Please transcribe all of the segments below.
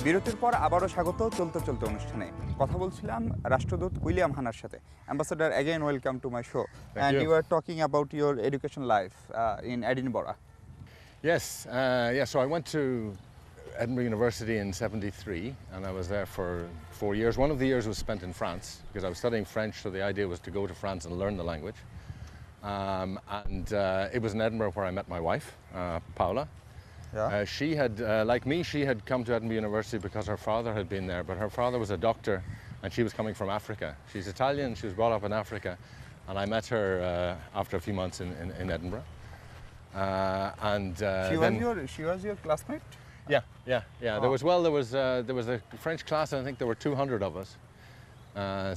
বিরতির পর আবারও স্বাগত চলতে চলতে অনুষ্ঠানে কথা বলছিলাম রাষ্ট্রদূত উইলিয়াম হানার সাথে Ambassador, again welcome to my show. And you are talking about your education life in Edinburgh. Yes, so I went to Edinburgh University in '73 and I was there for 4 years. One of the years was spent in France because I was studying French, so the idea was to go to France and learn the language. It was in Edinburgh where I met my wife, Paula. Yeah. She had, like me, she had come to Edinburgh University because her father had been there, but her father was a doctor and she was coming from Africa. She's Italian, she was brought up in Africa, and I met her after a few months in Edinburgh. She was your classmate? Yeah. Oh. There was a French class, and I think there were 200 of us.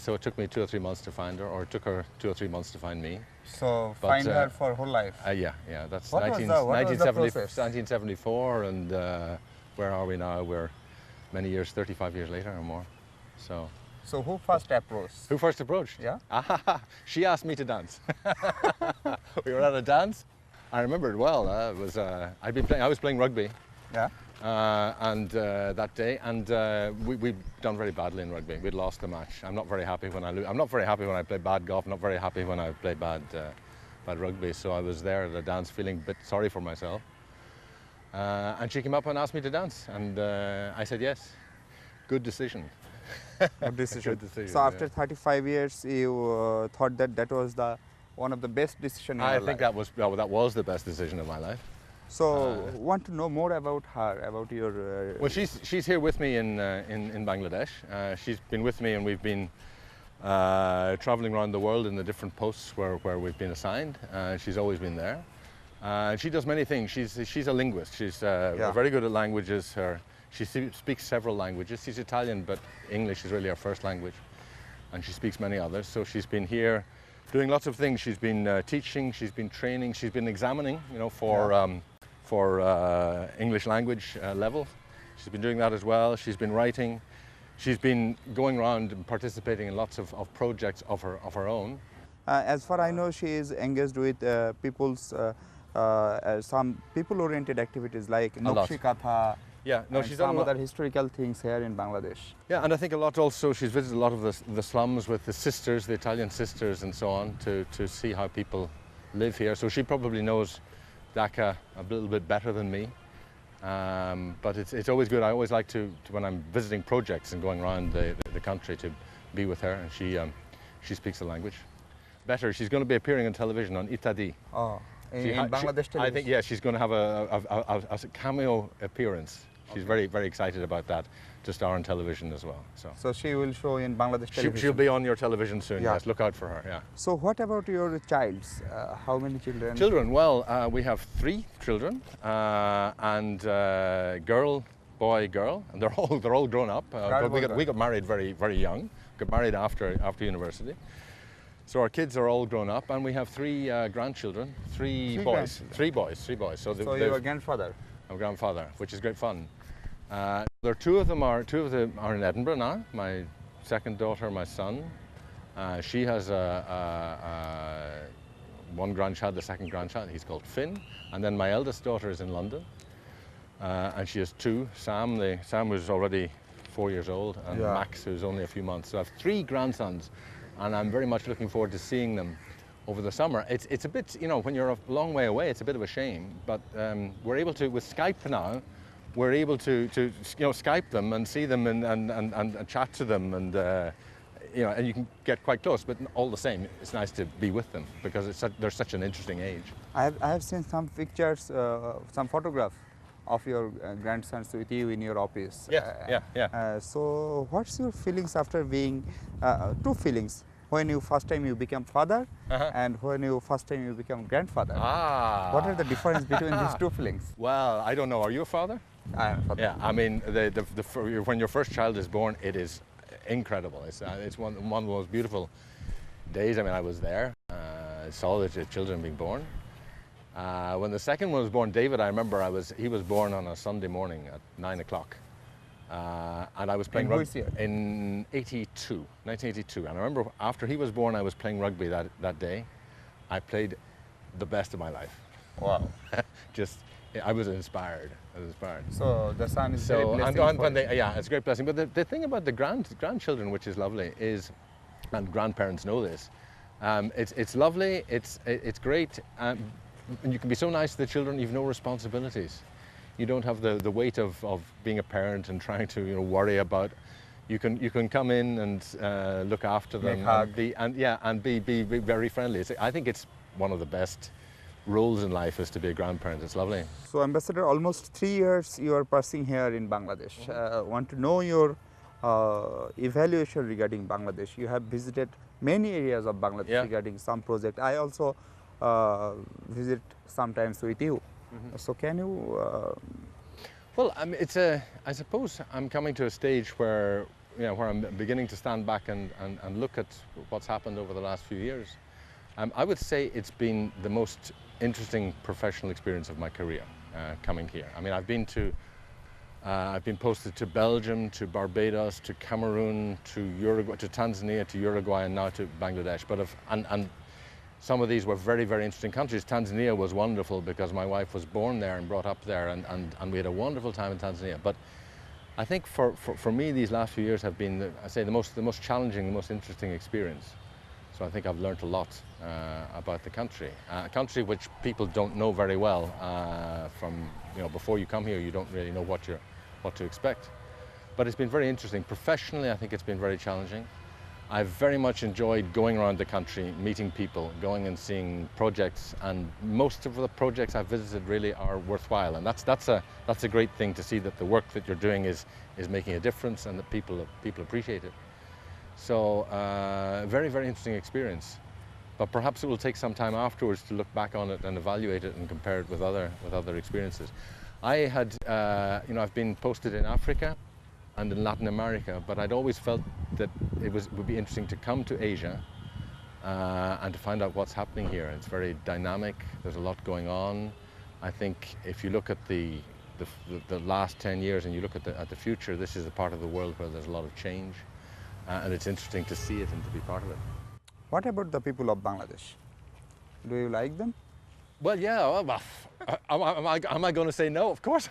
So it took me 2 or 3 months to find her, or it took her 2 or 3 months to find me. So find her for whole life? Yeah. That's What was the process? 1974, and where are we now? We're many years, 35 years later or more. So who first approached? Who first approached? Yeah. She asked me to dance. We were at a dance. I remember it well. I was playing rugby. Yeah. That day, and we'd done very badly in rugby. We'd lost the match. I'm not very happy when I lose. I'm not very happy when I play bad golf. I'm not very happy when I play bad rugby. So I was there at a dance feeling a bit sorry for myself. And she came up and asked me to dance, and I said yes. Good decision. Good decision. Good decision. So after 35 years, you thought that was one of the best decisions in your life? I think that was the best decision of my life. So, want to know more about her, about your... Well, she's here with me in Bangladesh. She's been with me, and we've been traveling around the world in the different posts where we've been assigned. She's always been there. She does many things. She's a linguist. She's very good at languages. She speaks several languages. She's Italian, but English is really her first language, and she speaks many others. So she's been here doing lots of things. She's been teaching. She's been training. She's been examining, for English language level. She's been doing that as well. She's been writing. She's been going around and participating in lots of projects of her own. As far I know, she is engaged with some people-oriented activities like Nokshi Katha. She's done some other historical things here in Bangladesh. Yeah, and I think a lot also, she's visited a lot of the slums with the sisters, the Italian sisters and so on, to see how people live here. So she probably knows Dhaka a little bit better than me, but it's always good. I always like to when I'm visiting projects and going around the country, to be with her, and she speaks the language better. She's going to be appearing on television on Itadi. Oh, in Bangladesh television? I think, yeah, she's going to have a cameo appearance. She's very, very excited about that, to star on television as well. So she will show in Bangladesh television? She'll be on your television soon, yes. Look out for her, yeah. So what about your child? How many children? Children, well, we have 3 children, and girl, boy, girl, and they're all grown up. But we got married very, very young. Got married after university. So our kids are all grown up, and we have 3 grandchildren, 3 boys. 3 boys. So you're a grandfather? I'm a grandfather, which is great fun. There are 2 of them are in Edinburgh now. My second daughter, my son. She has one grandchild, the second grandchild. He's called Finn. And then my eldest daughter is in London, and she has 2. Sam who's already 4 years old, and Max, who's only a few months. So I have 3 grandsons, and I'm very much looking forward to seeing them over the summer. It's a bit, when you're a long way away, it's a bit of a shame, but we're able to, with Skype now, we're able to Skype them and see them and chat to them, and and you can get quite close. But all the same, it's nice to be with them because they're such an interesting age. I have seen some pictures, some photographs of your grandsons with you in your office. Yeah. So what's your feelings after being 2 feelings? When you first time you become father, and when you first time you become grandfather. What are the difference between these 2 feelings? Well, I don't know. Are you a father? I am a father. Yeah, I mean, when your first child is born, it is incredible. It's one of the most beautiful days. I mean, I was there, saw the children being born. When the second one was born, David, I remember he was born on a Sunday morning at 9 o'clock. And I was playing rugby in 1982. And I remember after he was born, I was playing rugby that day. I played the best of my life. Wow. Just I was inspired. So the son is very blessing for you. Yeah, it's a great blessing. But the thing about the grandchildren, which is lovely, is, and grandparents know this, it's lovely, it's great, and you can be so nice to the children, you've no responsibilities. You don't have the weight of being a parent and trying to worry about. You can come in and look after them and be very friendly. I think it's one of the best roles in life is to be a grandparent. It's lovely. So Ambassador, almost 3 years you are passing here in Bangladesh. Want to know your evaluation regarding Bangladesh. You have visited many areas of Bangladesh regarding some project. I also visit sometimes with you. So can you? Well, I mean, I suppose I'm coming to a stage where where I'm beginning to stand back and look at what's happened over the last few years. I would say it's been the most interesting professional experience of my career coming here. I mean, I've been posted to Belgium, to Barbados, to Cameroon, to Uruguay, to Tanzania, to Uruguay, and now to Bangladesh. But and some of these were very, very interesting countries. Tanzania was wonderful because my wife was born there and brought up there, and we had a wonderful time in Tanzania. But I think for me, these last few years have been, the most challenging, the most interesting experience. So I think I've learned a lot about the country, a country which people don't know very well. Before you come here, you don't really know what to expect. But it's been very interesting. Professionally, I think it's been very challenging. I've very much enjoyed going around the country, meeting people, going and seeing projects, and most of the projects I've visited really are worthwhile, and that's a great thing to see, that the work that you're doing is making a difference and that people appreciate it. So very, very interesting experience, but perhaps it will take some time afterwards to look back on it and evaluate it and compare it with other experiences. I had I've been posted in Africa and in Latin America, but I'd always felt that it would be interesting to come to Asia and to find out what's happening here. It's very dynamic. There's a lot going on. I think if you look at the last 10 years and you look at the future, this is a part of the world where there's a lot of change, and it's interesting to see it and to be part of it. What about the people of Bangladesh? Do you like them? Well, yeah. Am I going to say no? Of course.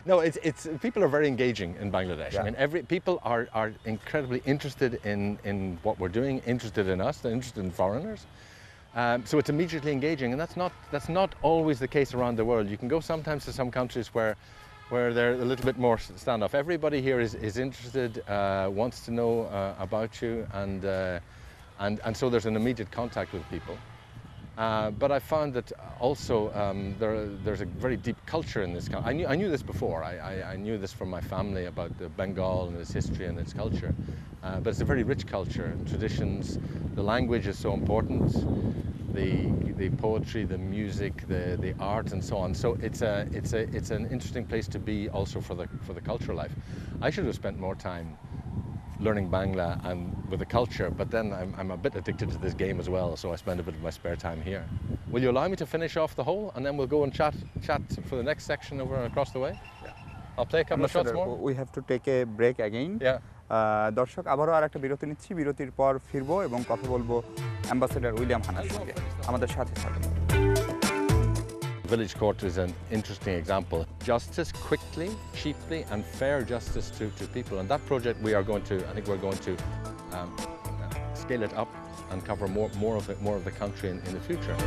No. It's people are very engaging in Bangladesh. Yeah. I mean, people are incredibly interested in what we're doing, interested in us, they're interested in foreigners. So it's immediately engaging, and that's not always the case around the world. You can go sometimes to some countries where they're a little bit more standoff. Everybody here is interested, wants to know about you, and so there's an immediate contact with people. But I found that also there's a very deep culture in this country. I knew this before. I knew this from my family about Bengal and its history and its culture. But it's a very rich culture, traditions. The language is so important. The poetry, the music, the art, and so on. So it's an interesting place to be also for the cultural life. I should have spent more time learning Bangla and with the culture, but then I'm a bit addicted to this game as well, so I spend a bit of my spare time here. Will you allow me to finish off the hole, and then we'll go and chat for the next section over across the way? Yeah. I'll play a couple of shots more. We have to take a break again. Yeah. দর্শক আবারও আরেকটা বিরতি নিচ্ছি, বিরতির পর ফিরবো এবং কথা বলবো অ্যাম্বাসেডর উইলিয়াম হানার সঙ্গে। আমাদের সাথে থাকুন। Village court is an interesting example. Justice quickly, cheaply, and fair justice to people. And that project I think we're going to scale it up and cover more of the country in the future.